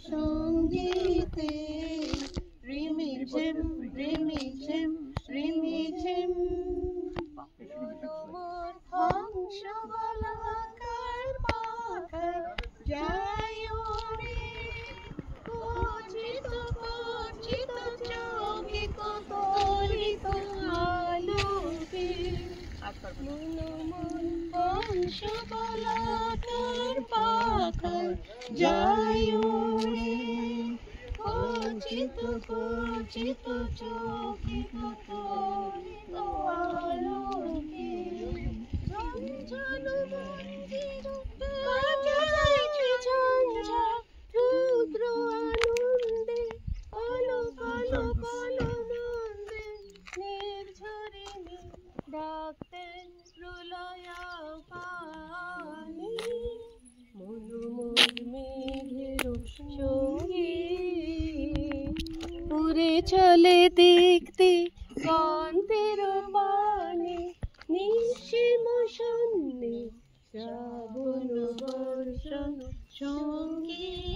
সঙ্গীতে রিমিঝিম রিমিঝিম রিমিঝিম হংস বলাকার পাখায় যায় উড়ে খচিত খচিত চোখে কতলিত আলোকে মন হংস বলাকার পাখায় যায় উড়ে খচিত খচিত চোখে কতলিত আলোকে ঝঞ্ঝাল মন্দির বাজাইছে ঝঞ্ঝা রুদ্র আনন্দে অলক অলক অলমন্দে নির্ঝরিণী ডাকতেন প্রলয় পানি মনোমল মেঘের সঙ্গী উড়ে চলে দেখতে কান্তের পানে নিঃসীম শূন্যে শ্রাবণ বর্ষণ সঙ্গী।